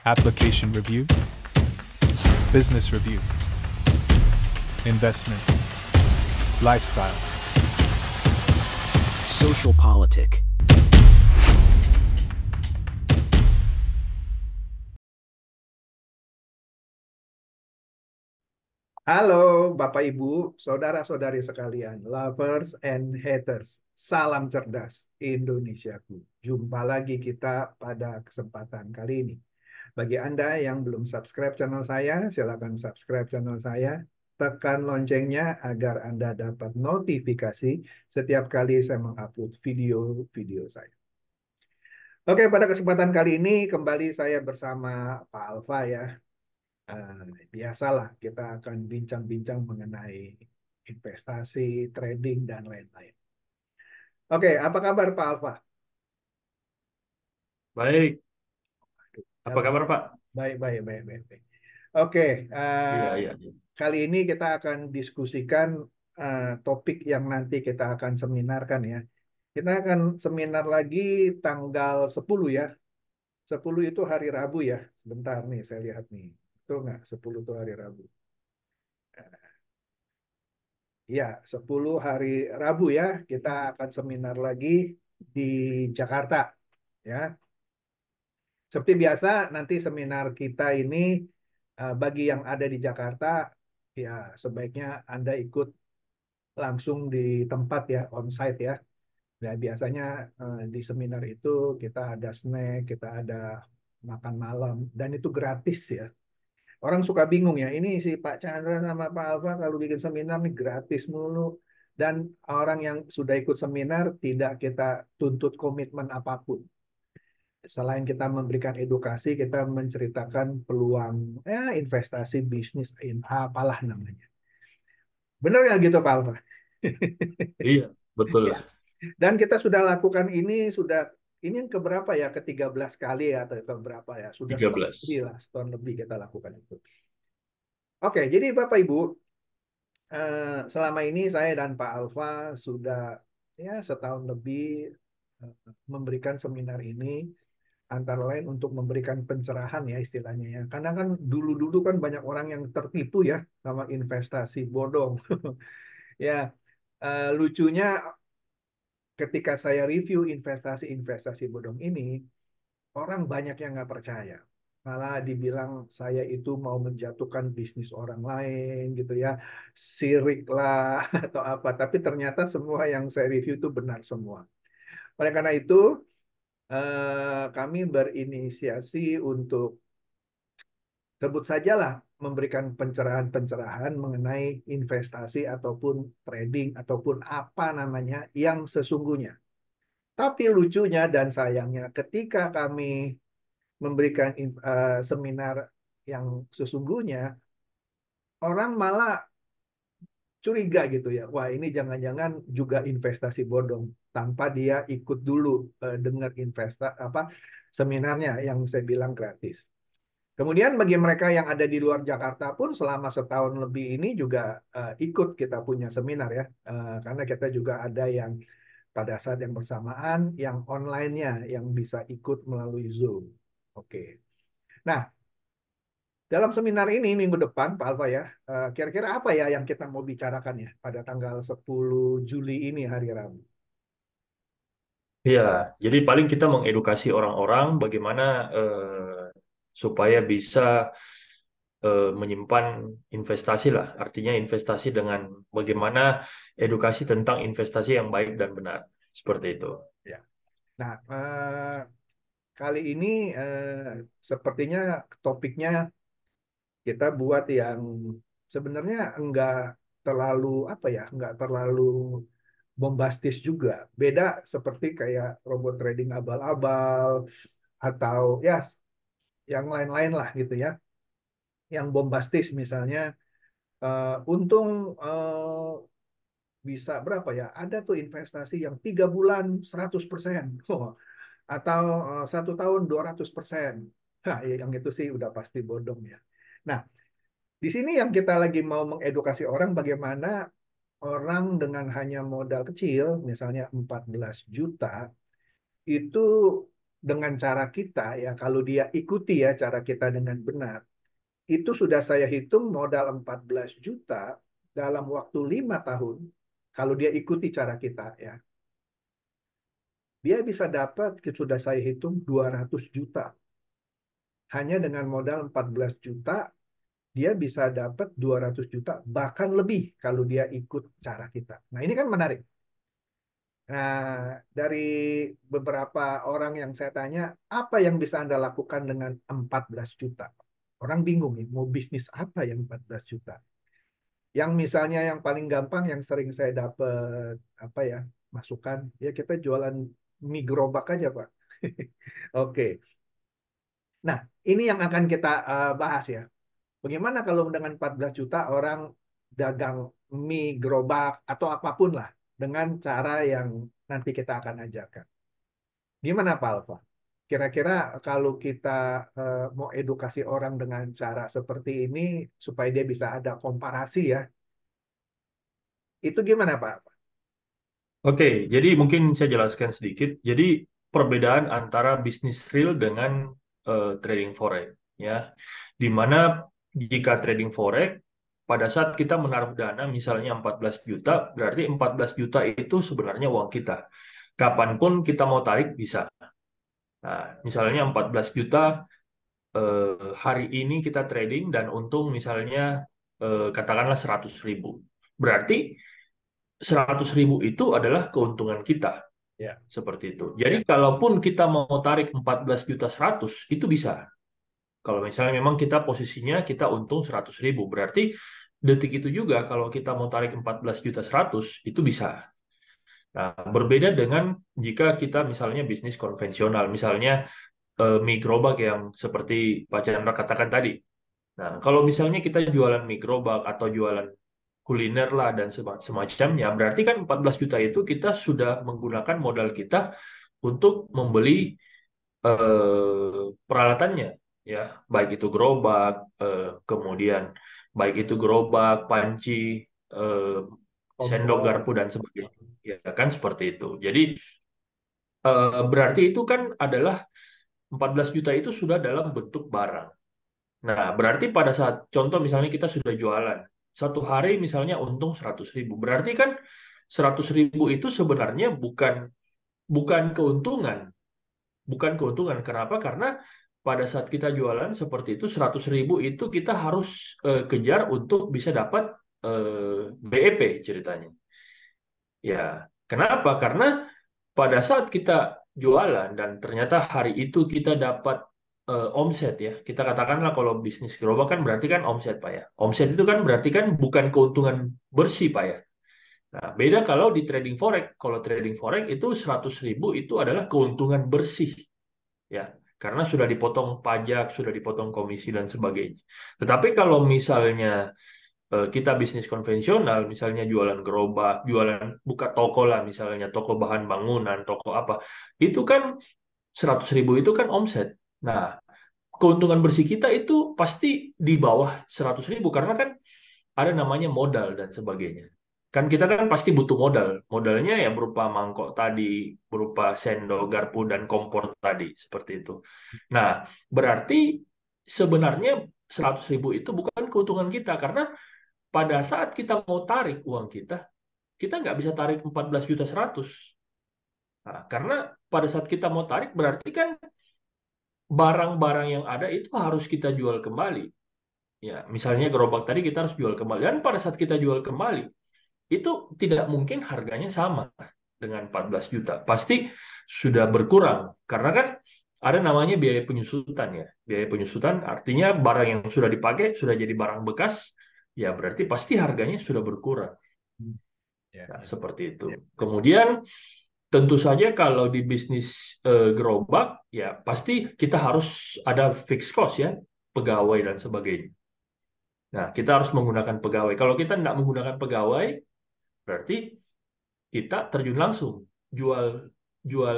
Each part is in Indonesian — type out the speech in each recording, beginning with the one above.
application review, business review, investment, lifestyle, social politic. Halo Bapak Ibu, saudara-saudari sekalian, lovers and haters. Salam cerdas Indonesiaku. Jumpa lagi kita pada kesempatan kali ini. Bagi Anda yang belum subscribe channel saya, silakan subscribe channel saya. Tekan loncengnya agar Anda dapat notifikasi setiap kali saya mengupload video-video saya. Oke, pada kesempatan kali ini kembali saya bersama Pak Alfa ya. Biasalah kita akan bincang-bincang mengenai investasi, trading, dan lain-lain. Oke, apa kabar Pak Alfa? Baik, apa Halo. kabar Pak? Baik, baik, baik, baik, baik. Oke, Iya, iya. kali ini kita akan diskusikan topik yang nanti kita akan seminarkan ya. Kita akan seminar lagi tanggal 10 ya. 10 itu hari Rabu ya. Sebentar nih, saya lihat nih. Betul nggak? 10 itu hari Rabu. Ya, 10 hari Rabu ya, kita akan seminar lagi di Jakarta. Ya, seperti biasa nanti seminar kita ini bagi yang ada di Jakarta, ya sebaiknya Anda ikut langsung di tempat ya, on-site ya. Nah, biasanya di seminar itu kita ada snack, kita ada makan malam, dan itu gratis ya. Orang suka bingung ya, ini si Pak Chandra sama Pak Alfa kalau bikin seminar nih gratis mulu. Dan orang yang sudah ikut seminar tidak kita tuntut komitmen apapun. Selain kita memberikan edukasi, kita menceritakan peluang investasi bisnis, apalah namanya. Benar nggak gitu Pak Alfa? Iya, betul. Ya. Dan kita sudah lakukan ini yang keberapa ya? Ke-13 kali ya atau keberapa ya? Sudah setahun 13. lebih lah, setahun lebih kita lakukan itu. Oke, jadi Bapak Ibu, selama ini saya dan Pak Alfa sudah ya setahun lebih memberikan seminar ini antara lain untuk memberikan pencerahan ya istilahnya ya. Karena kan dulu-dulu kan banyak orang yang tertipu ya sama investasi bodong. Ya, lucunya ketika saya review investasi-investasi bodong ini, orang banyak yang nggak percaya. Malah dibilang saya itu mau menjatuhkan bisnis orang lain gitu ya. Sirik lah atau apa. Tapi ternyata semua yang saya review itu benar semua. Oleh karena itu, kami berinisiasi untuk sebut sajalah memberikan pencerahan-pencerahan mengenai investasi ataupun trading ataupun apa namanya yang sesungguhnya. Tapi lucunya dan sayangnya ketika kami memberikan seminar yang sesungguhnya, orang malah curiga gitu ya. Wah, ini jangan-jangan juga investasi bodong tanpa dia ikut dulu dengar seminarnya yang saya bilang gratis. Kemudian bagi mereka yang ada di luar Jakarta pun selama setahun lebih ini juga ikut kita punya seminar ya. Karena kita juga ada yang pada saat yang bersamaan yang online-nya yang bisa ikut melalui Zoom. Oke. Nah, dalam seminar ini minggu depan, Pak Alfa ya, kira-kira apa ya yang kita mau bicarakan ya pada tanggal 10 Juli ini hari Rabu? Iya, jadi paling kita mengedukasi orang-orang bagaimana supaya bisa menyimpan investasi lah. Artinya investasi dengan bagaimana edukasi tentang investasi yang baik dan benar. Seperti itu. Ya. Nah, kali ini sepertinya topiknya kita buat yang sebenarnya enggak terlalu apa ya, enggak terlalu bombastis juga. Beda seperti kayak robot trading abal-abal atau ya yang lain-lain lah gitu ya. Yang bombastis misalnya untung bisa berapa ya? Ada tuh investasi yang 3 bulan 100%. Atau 1 tahun 200%. Nah, yang itu sih udah pasti bodong ya. Nah, di sini yang kita lagi mau mengedukasi orang bagaimana orang dengan hanya modal kecil, misalnya 14 juta, itu dengan cara kita ya, kalau dia ikuti ya cara kita dengan benar, itu sudah saya hitung modal 14 juta dalam waktu 5 tahun. Kalau dia ikuti cara kita ya, dia bisa dapat, sudah saya hitung 200 juta. Hanya dengan modal 14 juta, dia bisa dapat 200 juta, bahkan lebih kalau dia ikut cara kita. Nah, ini kan menarik. Nah, dari beberapa orang yang saya tanya, apa yang bisa Anda lakukan dengan 14 juta? Orang bingung nih, mau bisnis apa yang 14 juta? Yang misalnya yang paling gampang, yang sering saya dapat apa ya, masukan, ya kita jualan mie gerobak aja, Pak. Oke. Nah, ini yang akan kita bahas ya. Bagaimana kalau dengan 14 juta orang dagang mie gerobak atau apapun lah dengan cara yang nanti kita akan ajarkan. Gimana Pak Alfa? Kira-kira kalau kita mau edukasi orang dengan cara seperti ini supaya dia bisa ada komparasi ya, itu gimana Pak Alfa? Oke, jadi mungkin saya jelaskan sedikit. Jadi perbedaan antara bisnis real dengan trading forex, ya, di mana jika trading forex pada saat kita menaruh dana misalnya 14 juta, berarti 14 juta itu sebenarnya uang kita. Kapanpun kita mau tarik bisa. Nah, misalnya 14 juta hari ini kita trading dan untung misalnya katakanlah 100.000. Berarti 100.000 itu adalah keuntungan kita. Ya, Seperti itu. Jadi kalaupun kita mau tarik 14 juta 100, itu bisa. Kalau misalnya memang kita posisinya kita untung 100.000, berarti detik itu juga kalau kita mau tarik 14 juta 100, itu bisa. Nah, berbeda dengan jika kita misalnya bisnis konvensional, misalnya mie gerobak yang seperti Pak Chandra katakan tadi. Nah, kalau misalnya kita jualan mie gerobak atau jualan kuliner lah dan semacamnya, berarti kan 14 juta itu kita sudah menggunakan modal kita untuk membeli peralatannya, ya, baik itu gerobak, kemudian baik itu gerobak, panci, eh, sendok, kompor. garpu dan sebagainya, ya kan seperti itu. Jadi berarti itu kan adalah 14 juta itu sudah dalam bentuk barang. Nah, berarti pada saat contoh misalnya kita sudah jualan satu hari misalnya untung 100.000, berarti kan 100.000 itu sebenarnya bukan bukan keuntungan. Bukan keuntungan. Kenapa? Karena pada saat kita jualan seperti itu 100.000 itu kita harus kejar untuk bisa dapat BEP ceritanya. Ya, kenapa? Karena pada saat kita jualan dan ternyata hari itu kita dapat omset ya. Kita katakanlah kalau bisnis gerobak kan berarti kan omset Pak ya. Omset itu kan berarti kan bukan keuntungan bersih Pak ya. Nah, beda kalau di trading forex. Kalau trading forex itu 100.000 itu adalah keuntungan bersih ya. Karena sudah dipotong pajak, sudah dipotong komisi dan sebagainya. Tetapi kalau misalnya kita bisnis konvensional, misalnya jualan gerobak, jualan buka toko lah, misalnya toko bahan bangunan, toko apa, itu kan 100.000 itu kan omset. Nah, keuntungan bersih kita itu pasti di bawah 100.000 karena kan ada namanya modal dan sebagainya. Kan kita kan pasti butuh modal. Modalnya ya berupa mangkok tadi, berupa sendok, garpu, dan kompor tadi, seperti itu. Nah, berarti sebenarnya 100.000 itu bukan keuntungan kita karena pada saat kita mau tarik uang kita, kita nggak bisa tarik 14 juta 100. Nah, karena pada saat kita mau tarik berarti kan barang-barang yang ada itu harus kita jual kembali. Ya, misalnya gerobak tadi kita harus jual kembali. Dan pada saat kita jual kembali, itu tidak mungkin harganya sama dengan 14 juta. Pasti sudah berkurang. Karena kan ada namanya biaya penyusutan ya. Biaya penyusutan artinya barang yang sudah dipakai sudah jadi barang bekas, ya berarti pasti harganya sudah berkurang. Ya, Nah, ya. seperti itu. Ya. Kemudian tentu saja kalau di bisnis gerobak ya pasti kita harus ada fixed cost ya, pegawai dan sebagainya. Nah, kita harus menggunakan pegawai. Kalau kita tidak menggunakan pegawai, berarti kita terjun langsung jual jual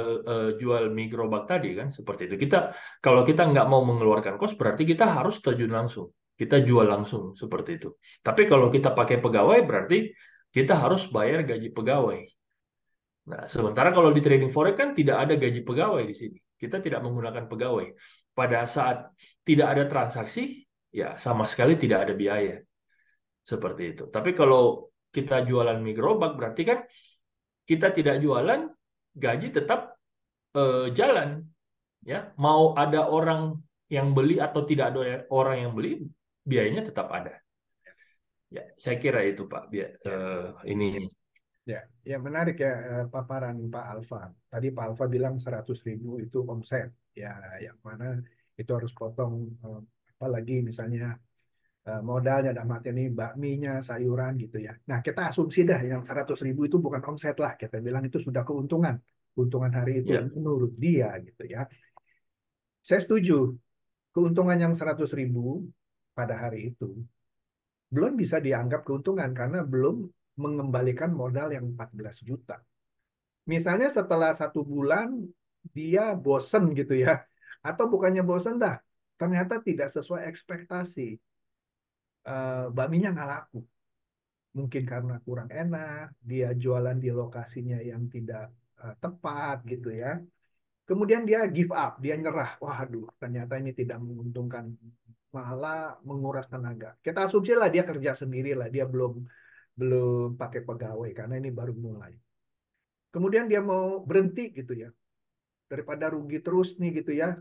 jual mie gerobak tadi kan seperti itu. Kalau kita nggak mau mengeluarkan kos, berarti kita harus terjun langsung. Kita jual langsung seperti itu. Tapi kalau kita pakai pegawai, berarti kita harus bayar gaji pegawai. Nah, sementara kalau di trading forex kan tidak ada gaji pegawai di sini. Kita tidak menggunakan pegawai. Pada saat tidak ada transaksi, ya sama sekali tidak ada biaya. Seperti itu. Tapi kalau kita jualan mie gerobak, berarti kan kita tidak jualan, gaji tetap jalan. Ya, mau ada orang yang beli atau tidak ada orang yang beli, biayanya tetap ada. Ya, saya kira itu Pak. Ini. Ya, ya menarik ya paparan Pak Alfa. Tadi Pak Alfa bilang 100.000 itu omset. Ya, yang mana itu harus potong apalagi misalnya modalnya dalam arti ini bakminya, sayuran gitu ya. Nah, kita asumsi dah yang 100.000 itu bukan omset lah. Kita bilang itu sudah keuntungan. Keuntungan hari itu Ya, menurut dia gitu ya. Saya setuju. Keuntungan yang 100.000 pada hari itu belum bisa dianggap keuntungan karena belum mengembalikan modal yang 14 juta. Misalnya setelah 1 bulan dia bosen gitu ya, atau bukannya bosen dah, ternyata tidak sesuai ekspektasi. Bakminya nggak laku. Mungkin karena kurang enak, dia jualan di lokasinya yang tidak tepat gitu ya. Kemudian dia give up, dia nyerah. Waduh, ternyata ini tidak menguntungkan, malah menguras tenaga. Kita asumsi lah dia kerja sendiri lah, dia belum belum pakai pegawai karena ini baru mulai. Kemudian dia mau berhenti gitu ya, daripada rugi terus nih gitu ya.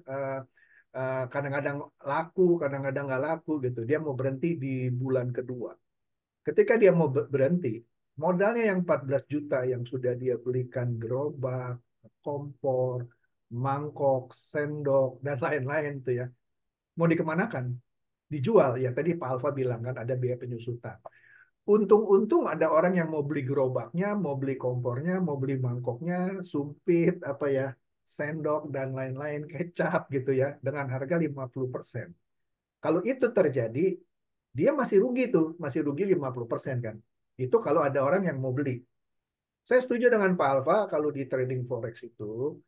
Kadang-kadang laku, kadang-kadang nggak laku gitu. Dia mau berhenti di bulan kedua. Ketika dia mau berhenti, modalnya yang 14 juta yang sudah dia belikan gerobak, kompor, mangkok, sendok, dan lain-lain tuh ya, mau dikemanakan? Dijual. Ya tadi Pak Alfa bilang kan ada biaya penyusutan. Untung-untung ada orang yang mau beli gerobaknya, mau beli kompornya, mau beli mangkoknya, sumpit, apa ya, sendok, dan lain-lain, kecap gitu ya, dengan harga 50%. Kalau itu terjadi, dia masih rugi tuh, masih rugi 50% kan. Itu kalau ada orang yang mau beli. Saya setuju dengan Pak Alfa kalau di trading forex itu,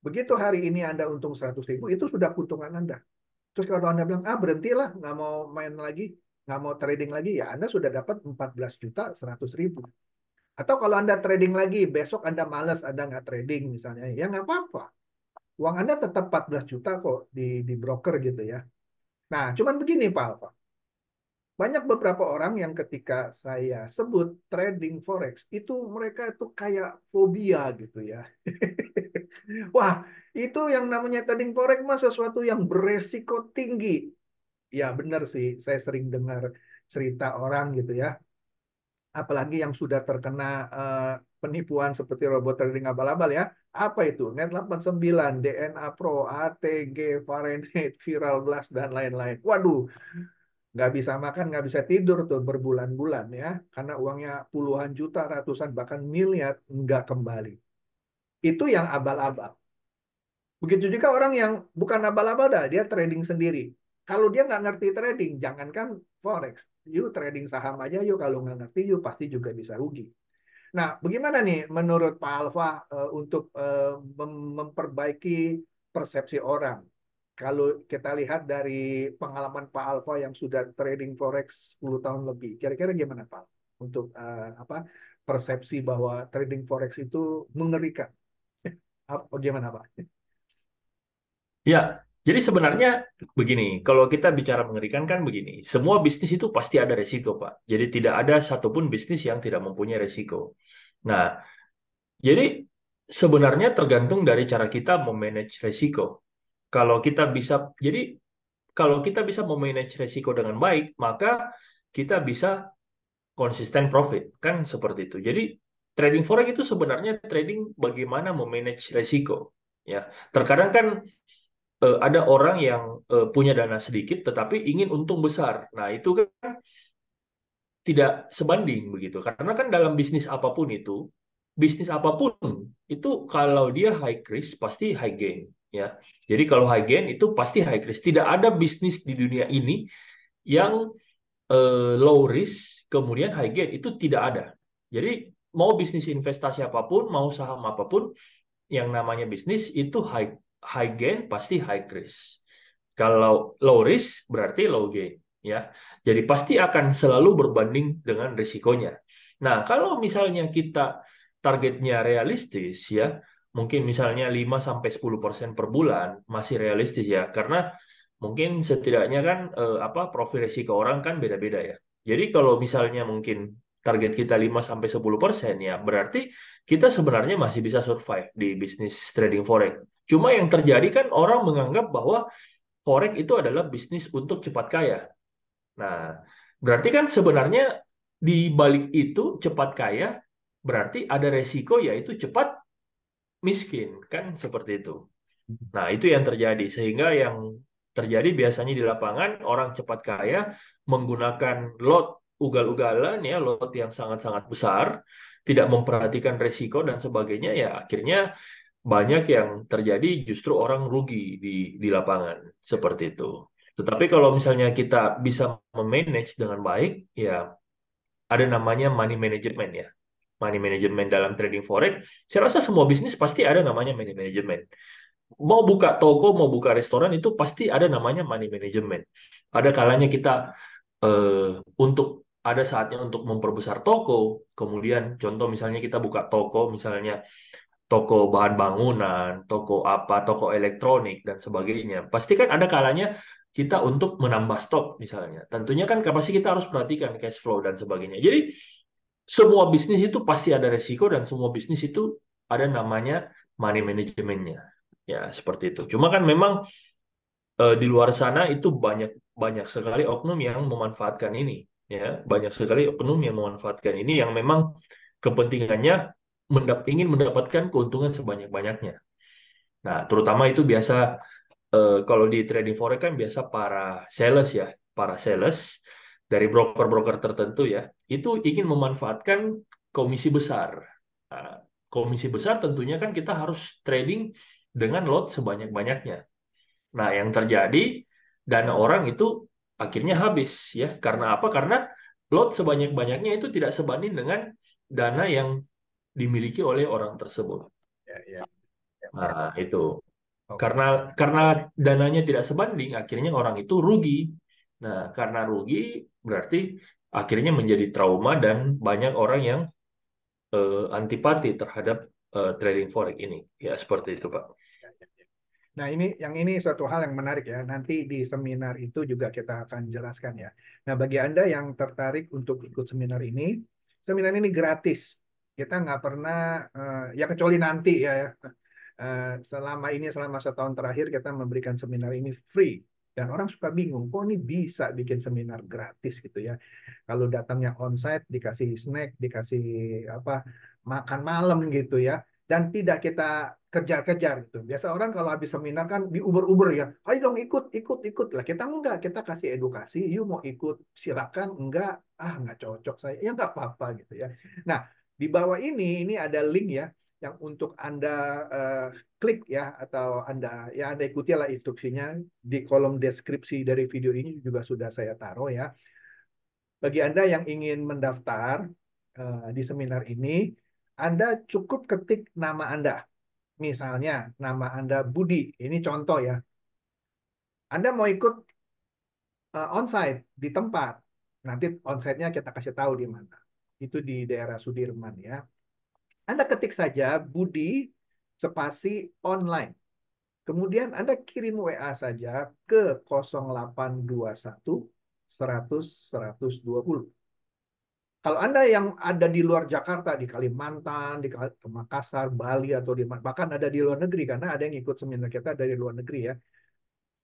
begitu hari ini Anda untung 100.000, itu sudah keuntungan Anda. Terus kalau Anda bilang, berhentilah, nggak mau main lagi, nggak mau trading lagi, ya Anda sudah dapat 14 juta 100.000. Atau kalau Anda trading lagi, besok Anda malas, Anda nggak trading misalnya, ya nggak apa-apa. Uang Anda tetap 14 juta kok di broker gitu ya. Nah, cuman begini Pak Alfa. Banyak beberapa orang yang ketika saya sebut trading forex, itu mereka itu kayak fobia gitu ya. Wah, itu yang namanya trading forex mah sesuatu yang beresiko tinggi. Ya benar sih, saya sering dengar cerita orang gitu ya. Apalagi yang sudah terkena penipuan seperti robot trading abal-abal ya. Apa itu? Net 89, DNA Pro, ATG, Fahrenheit, Viral Blast, dan lain-lain. Waduh, nggak bisa makan, nggak bisa tidur tuh berbulan-bulan ya. Karena uangnya puluhan juta, ratusan, bahkan miliar nggak kembali. Itu yang abal-abal. Begitu juga orang yang bukan abal-abal dah, dia trading sendiri. Kalau dia nggak ngerti trading, jangankan forex, you trading saham aja, yuk kalau nggak ngerti, you pasti juga bisa rugi. Nah, bagaimana nih menurut Pak Alfa untuk memperbaiki persepsi orang? Kalau kita lihat dari pengalaman Pak Alfa yang sudah trading forex 10 tahun lebih, kira-kira gimana Pak? Untuk apa persepsi bahwa trading forex itu mengerikan? Apa gimana Pak? ya. Jadi sebenarnya begini, kalau kita bicara mengerikan kan begini, semua bisnis itu pasti ada resiko, Pak. Jadi tidak ada satupun bisnis yang tidak mempunyai resiko. Nah, jadi sebenarnya tergantung dari cara kita memanage resiko. Kalau kita bisa, jadi kalau kita bisa memanage resiko dengan baik, maka kita bisa konsisten profit, kan seperti itu. Jadi trading forex itu sebenarnya trading bagaimana memanage resiko. Ya, terkadang kan ada orang yang punya dana sedikit tetapi ingin untung besar. Nah, itu kan tidak sebanding begitu. Karena kan dalam bisnis apapun itu kalau dia high risk pasti high gain, ya. Jadi kalau high gain itu pasti high risk. Tidak ada bisnis di dunia ini yang low risk kemudian high gain, itu tidak ada. Jadi mau bisnis investasi apapun, mau saham apapun, yang namanya bisnis itu high high gain pasti high risk. Kalau low risk berarti low gain, ya. Jadi pasti akan selalu berbanding dengan risikonya. Nah, kalau misalnya kita targetnya realistis, ya, mungkin misalnya 5-10% per bulan masih realistis ya, karena mungkin setidaknya kan profil risiko orang kan beda-beda ya. Jadi kalau misalnya mungkin target kita 5-10% ya, berarti kita sebenarnya masih bisa survive di bisnis trading forex. Cuma yang terjadi kan orang menganggap bahwa forex itu adalah bisnis untuk cepat kaya. Nah, berarti kan sebenarnya di balik itu cepat kaya berarti ada resiko yaitu cepat miskin kan seperti itu. Nah, itu yang terjadi sehingga yang terjadi biasanya di lapangan orang cepat kaya menggunakan lot ugal-ugalan ya, lot yang sangat-sangat besar, tidak memperhatikan resiko dan sebagainya ya akhirnya banyak yang terjadi justru orang rugi di lapangan seperti itu. Tetapi kalau misalnya kita bisa memanage dengan baik ya ada namanya money management ya. Money management dalam trading forex, saya rasa semua bisnis pasti ada namanya money management. Mau buka toko, mau buka restoran itu pasti ada namanya money management. Ada kalanya kita untuk ada saatnya untuk memperbesar toko, kemudian contoh misalnya kita buka toko, misalnya toko bahan bangunan, toko apa, toko elektronik dan sebagainya. Pasti kan ada kalanya kita untuk menambah stok misalnya. Tentunya kan pasti kita harus perhatikan cash flow dan sebagainya. Jadi semua bisnis itu pasti ada resiko dan semua bisnis itu ada namanya money manajemennya. Ya, seperti itu. Cuma kan memang di luar sana itu banyak banyak sekali oknum yang memanfaatkan ini, ya. Banyak sekali oknum yang memanfaatkan ini yang memang kepentingannya ingin mendapatkan keuntungan sebanyak-banyaknya. Nah, terutama itu biasa kalau di trading forex kan biasa para sales ya, para sales dari broker-broker tertentu ya, itu ingin memanfaatkan komisi besar. Nah, komisi besar tentunya kan kita harus trading dengan lot sebanyak-banyaknya. Nah, yang terjadi dana orang itu akhirnya habis ya. Karena apa? Karena lot sebanyak-banyaknya itu tidak sebanding dengan dana yang dimiliki oleh orang tersebut. Ya, ya, ya, ya. Nah, itu. Oke. Karena dananya tidak sebanding, akhirnya orang itu rugi. Nah, karena rugi berarti akhirnya menjadi trauma dan banyak orang yang antipati terhadap trading forex ini. Ya, seperti itu, Pak. Ya, ya, ya. Nah, ini suatu hal yang menarik ya. Nanti di seminar itu juga kita akan jelaskan ya. Nah, bagi Anda yang tertarik untuk ikut seminar ini gratis. Kita nggak pernah, ya kecuali nanti ya. Selama setahun terakhir kita memberikan seminar ini free. Dan orang suka bingung, kok ini bisa bikin seminar gratis gitu ya. Kalau datangnya onsite, dikasih snack, dikasih apa makan malam gitu ya. Dan tidak kita kejar-kejar gitu. Biasa orang kalau habis seminar kan diuber-uber ya, ayo dong ikut, ikut, ikut lah. Kita enggak, kita kasih edukasi, yuk mau ikut silakan, enggak, enggak cocok saya, ya enggak apa-apa gitu ya. Nah, di bawah ini ada link ya, yang untuk Anda eh, klik ya, atau Anda ikuti lah instruksinya di kolom deskripsi dari video ini juga sudah saya taruh ya. Bagi Anda yang ingin mendaftar di seminar ini, Anda cukup ketik nama Anda. Misalnya, nama Anda Budi. Ini contoh ya. Anda mau ikut onsite di tempat. Nanti onsite-nya kita kasih tahu di mana. Itu di daerah Sudirman ya. Anda ketik saja Budi spasi online. Kemudian Anda kirim WA saja ke 0821 100 120. Kalau Anda yang ada di luar Jakarta, di Kalimantan, di Makassar, Bali, atau bahkan ada di luar negeri, karena ada yang ikut seminar kita dari luar negeri ya.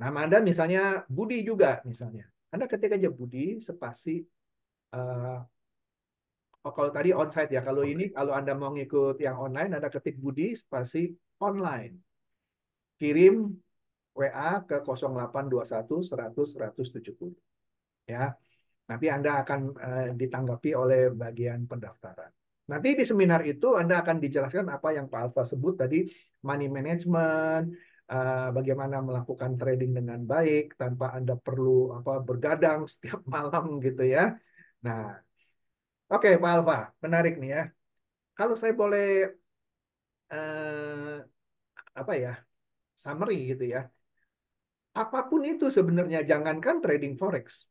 Nama Anda misalnya Budi juga, misalnya. Anda ketik aja Budi, spasi, eh, kalau tadi onsite ya, kalau Anda mau ngikut yang online, Anda ketik Budi, spasi, online. Kirim WA ke 0821 100 170. Ya. Nanti Anda akan ditanggapi oleh bagian pendaftaran. Nanti di seminar itu Anda akan dijelaskan apa yang Pak Alfa sebut tadi, money management, bagaimana melakukan trading dengan baik tanpa Anda perlu bergadang setiap malam gitu ya. Nah, oke Pak Alfa, menarik nih ya. Kalau saya boleh eh, apa ya, summary gitu ya. Apapun itu sebenarnya, jangankan trading forex.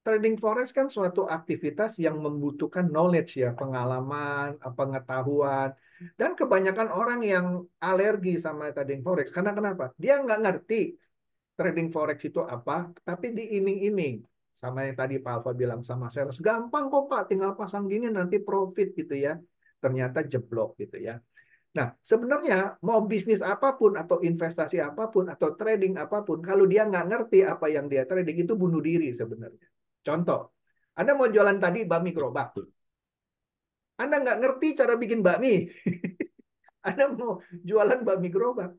trading forex kan suatu aktivitas yang membutuhkan knowledge ya, pengalaman, pengetahuan. Dan kebanyakan orang yang alergi sama trading forex. Karena kenapa? Dia nggak ngerti trading forex itu apa, tapi diiming-iming. Sama yang tadi Pak Alfa bilang sama sales. Gampang kok Pak, tinggal pasang gini nanti profit gitu ya. Ternyata jeblok gitu ya. Nah, sebenarnya mau bisnis apapun atau investasi apapun atau trading apapun, kalau dia nggak ngerti apa yang dia trading itu bunuh diri sebenarnya. Contoh, Anda mau jualan tadi bakmi gerobak. Betul. Anda nggak ngerti cara bikin bakmi. Anda mau jualan bakmi gerobak.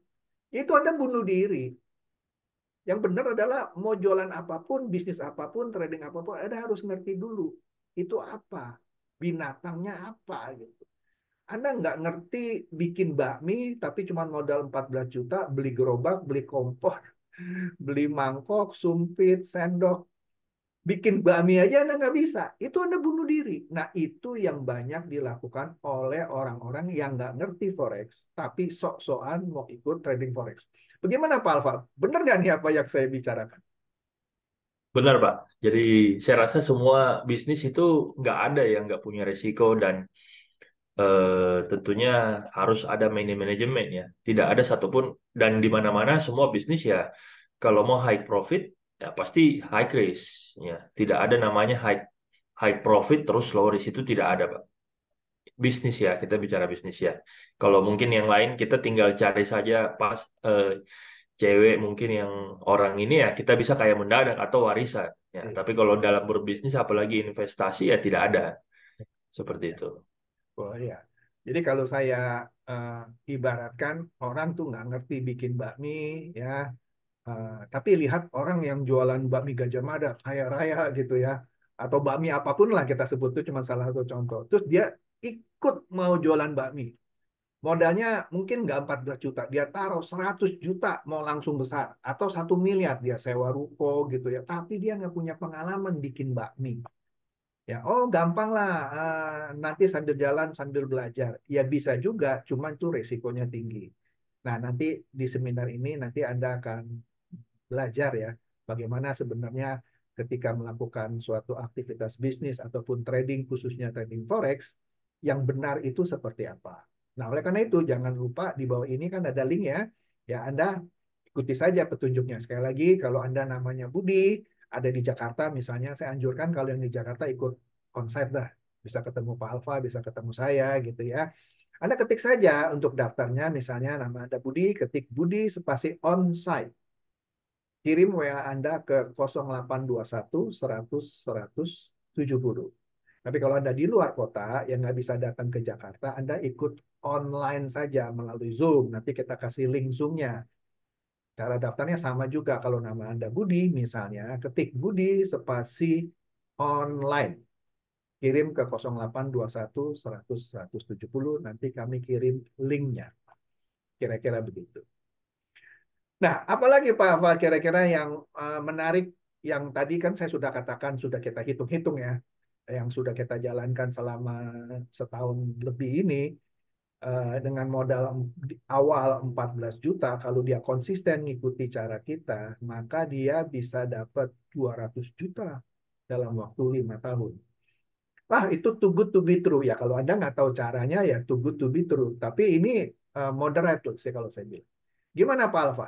Itu Anda bunuh diri. Yang benar adalah mau jualan apapun, bisnis apapun, trading apapun, Anda harus ngerti dulu. Itu apa? Binatangnya apa gitu. Anda nggak ngerti bikin bakmi, tapi cuma modal 14 juta, beli gerobak, beli kompor, beli mangkok, sumpit, sendok. Bikin bakmi aja Anda nggak bisa. Itu Anda bunuh diri. Nah, itu yang banyak dilakukan oleh orang-orang yang nggak ngerti Forex, tapi sok-sokan mau ikut trading Forex. Bagaimana Pak Alfa? Benar nggak nih apa yang saya bicarakan? Benar, Pak. Jadi saya rasa semua bisnis itu nggak ada yang nggak punya resiko dan tentunya harus ada manajemen ya. Tidak ada satupun dan di mana-mana semua bisnis ya kalau mau high profit ya pasti high risk ya. Tidak ada namanya high profit terus low risk itu tidak ada, Pak. Bisnis ya, kita bicara bisnis ya. Kalau mungkin yang lain kita tinggal cari saja pas cewek mungkin yang orang ini ya kita bisa kayak mendadak atau warisan ya. Tapi kalau dalam berbisnis apalagi investasi ya tidak ada seperti itu. Oh iya. Jadi kalau saya eh, ibaratkan orang tuh nggak ngerti bikin bakmi ya, tapi lihat orang yang jualan bakmi Gajah Mada kaya raya gitu ya, atau bakmi apapun lah kita sebut itu cuma salah satu contoh. Terus dia ikut mau jualan bakmi. Modalnya mungkin nggak 14 juta, dia taruh 100 juta mau langsung besar, atau 1 miliar dia sewa ruko gitu ya. Tapi dia nggak punya pengalaman bikin bakmi. Ya, oh gampang lah, nanti sambil jalan sambil belajar. Ya bisa juga, cuman itu resikonya tinggi. Nah, nanti di seminar ini nanti Anda akan belajar ya, bagaimana sebenarnya ketika melakukan suatu aktivitas bisnis ataupun trading, khususnya trading forex, yang benar itu seperti apa. Nah, oleh karena itu jangan lupa di bawah ini kan ada link ya, ya Anda ikuti saja petunjuknya. Sekali lagi, kalau Anda namanya Budi, ada di Jakarta misalnya, saya anjurkan kalau yang di Jakarta ikut onsite dah. Bisa ketemu Pak Alfa, bisa ketemu saya gitu ya. Anda ketik saja untuk daftarnya, misalnya nama Anda Budi, ketik Budi spasi onsite. Kirim WA Anda ke 0821 100 100 70. Tapi kalau Anda di luar kota yang nggak bisa datang ke Jakarta, Anda ikut online saja melalui Zoom. Nanti kita kasih link Zoom-nya. Cara daftarnya sama juga. Kalau nama Anda Budi, misalnya, ketik Budi spasi online. Kirim ke 0821 100 170. Nanti kami kirim linknya. Kira-kira begitu. Nah, apalagi Pak Alfa kira-kira yang menarik yang tadi kan saya sudah katakan sudah kita hitung-hitung ya, yang sudah kita jalankan selama setahun lebih ini dengan modal awal 14 juta, kalau dia konsisten ngikuti cara kita, maka dia bisa dapat 200 juta dalam waktu 5 tahun. Wah, itu too good to be true ya. Kalau Anda nggak tahu caranya ya too good to be true. Tapi ini moderate loh sih kalau saya bilang. Gimana Pak Alfa?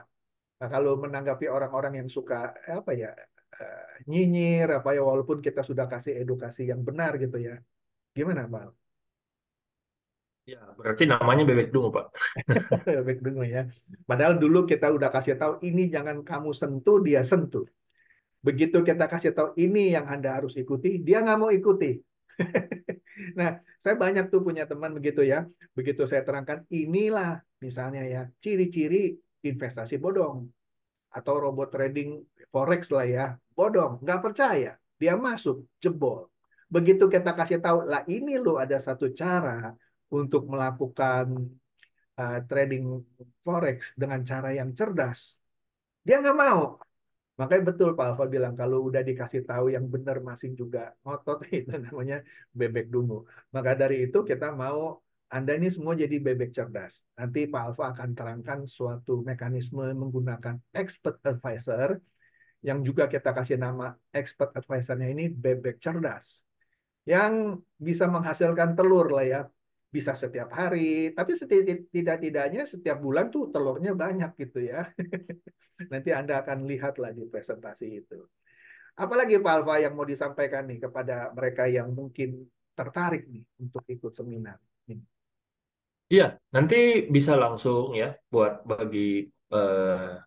Nah, kalau menanggapi orang-orang yang suka apa ya nyinyir apa ya walaupun kita sudah kasih edukasi yang benar gitu ya. Gimana, Pak? Ya, berarti namanya bebek dungu, Pak. Baik dulu ya. Padahal dulu kita udah kasih tahu ini jangan kamu sentuh, dia sentuh. Begitu kita kasih tahu ini yang Anda harus ikuti, dia nggak mau ikuti. Nah, saya banyak tuh punya teman begitu ya. Begitu saya terangkan inilah misalnya ya ciri-ciri investasi bodong atau robot trading forex lah ya, bodong, nggak percaya, dia masuk jebol. Begitu kita kasih tahu, lah ini loh ada satu cara untuk melakukan trading forex dengan cara yang cerdas, dia nggak mau. Makanya betul Pak Alfa bilang kalau udah dikasih tahu yang benar masing juga ngotot itu namanya bebek dungu. Maka dari itu kita mau Anda ini semua jadi bebek cerdas. Nanti Pak Alfa akan terangkan suatu mekanisme menggunakan expert advisor yang juga kita kasih nama expert advisor-nya ini bebek cerdas, yang bisa menghasilkan telur lah ya. Bisa setiap hari, tapi tidak-tidaknya setiap bulan tuh telurnya banyak gitu ya. Nanti Anda akan lihat lah di presentasi itu. Apalagi Pak Alfa yang mau disampaikan nih kepada mereka yang mungkin tertarik nih untuk ikut seminar ini. Iya, nanti bisa langsung ya buat eh,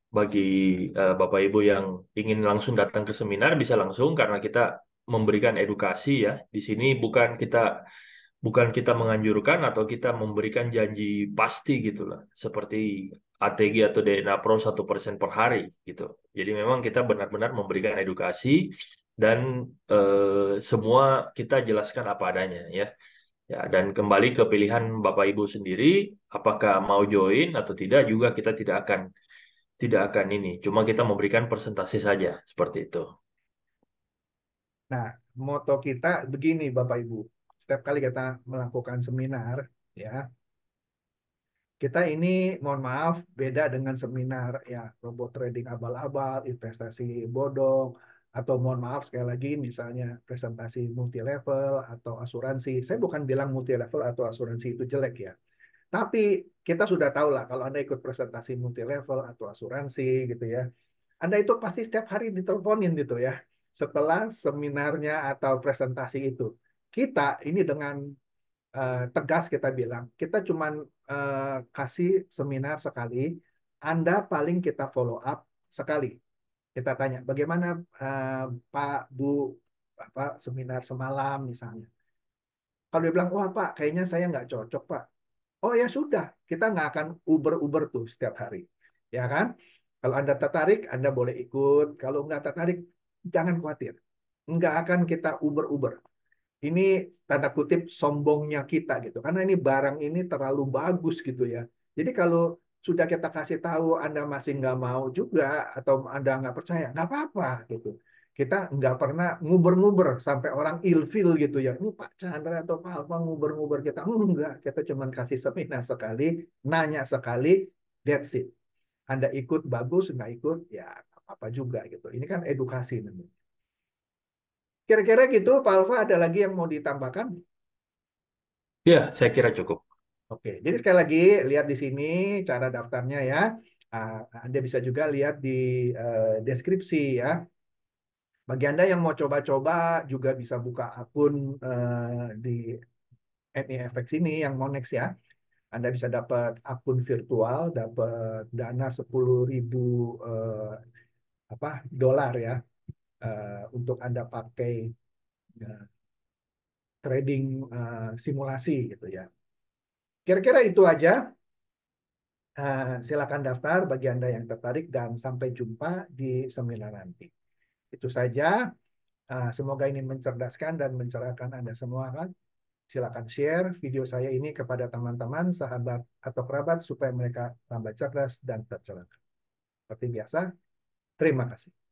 bagi Bapak Ibu yang ingin langsung datang ke seminar bisa langsung karena kita memberikan edukasi ya. Di sini bukan kita menganjurkan atau kita memberikan janji pasti gitu lah. Seperti ATG atau DNA Pro 1% per hari gitu. Jadi memang kita benar-benar memberikan edukasi dan semua kita jelaskan apa adanya ya. Ya, dan kembali ke pilihan Bapak Ibu sendiri, apakah mau join atau tidak juga kita tidak akan ini. Cuma kita memberikan presentasi saja seperti itu. Nah, moto kita begini Bapak Ibu. Setiap kali kita melakukan seminar, ya, kita ini mohon maaf beda dengan seminar ya robot trading abal-abal, investasi bodong, atau mohon maaf sekali lagi misalnya presentasi multi level atau asuransi. Saya bukan bilang multi level atau asuransi itu jelek ya. Tapi kita sudah tahu lah kalau Anda ikut presentasi multi level atau asuransi gitu ya. Anda itu pasti setiap hari diteleponin gitu ya. Setelah seminarnya atau presentasi itu. Kita ini dengan tegas kita bilang, kita cuman kasih seminar sekali, Anda paling kita follow up sekali. Kita tanya, bagaimana Pak, Bu, apa seminar semalam misalnya. Kalau dia bilang, wah Pak, kayaknya saya nggak cocok Pak. Oh ya sudah, kita nggak akan uber-uber tuh setiap hari. Ya kan? Kalau Anda tertarik, Anda boleh ikut. Kalau nggak tertarik, jangan khawatir. Nggak akan kita uber-uber. Ini tanda kutip sombongnya kita gitu. Karena ini barang ini terlalu bagus gitu ya. Jadi kalau sudah kita kasih tahu Anda masih nggak mau juga atau Anda nggak percaya, nggak apa-apa gitu. Kita nggak pernah nguber-nguber sampai orang ilfil gitu ya. Ini Pak Chandra atau Pak Alfa nguber-nguber kita. Enggak, kita cuma kasih seminar sekali, nanya sekali, that's it. Anda ikut bagus, nggak ikut ya apa-apa juga gitu. Ini kan edukasi namanya. Kira-kira gitu, Pak Alfa ada lagi yang mau ditambahkan? Ya, saya kira cukup. Oke, jadi sekali lagi lihat di sini cara daftarnya ya. Ah, Anda bisa juga lihat di deskripsi ya. Bagi Anda yang mau coba-coba juga bisa buka akun di NEFX ini yang Monex ya. Anda bisa dapat akun virtual, dapat dana 10.000 eh, apa dolar ya untuk Anda pakai eh, trading simulasi gitu ya. Kira-kira itu aja. Silakan daftar bagi Anda yang tertarik dan sampai jumpa di seminar nanti. Itu saja. Semoga ini mencerdaskan dan mencerahkan Anda semua kan. Silakan share video saya ini kepada teman-teman, sahabat atau kerabat supaya mereka tambah cerdas dan tercerahkan. Seperti biasa, terima kasih.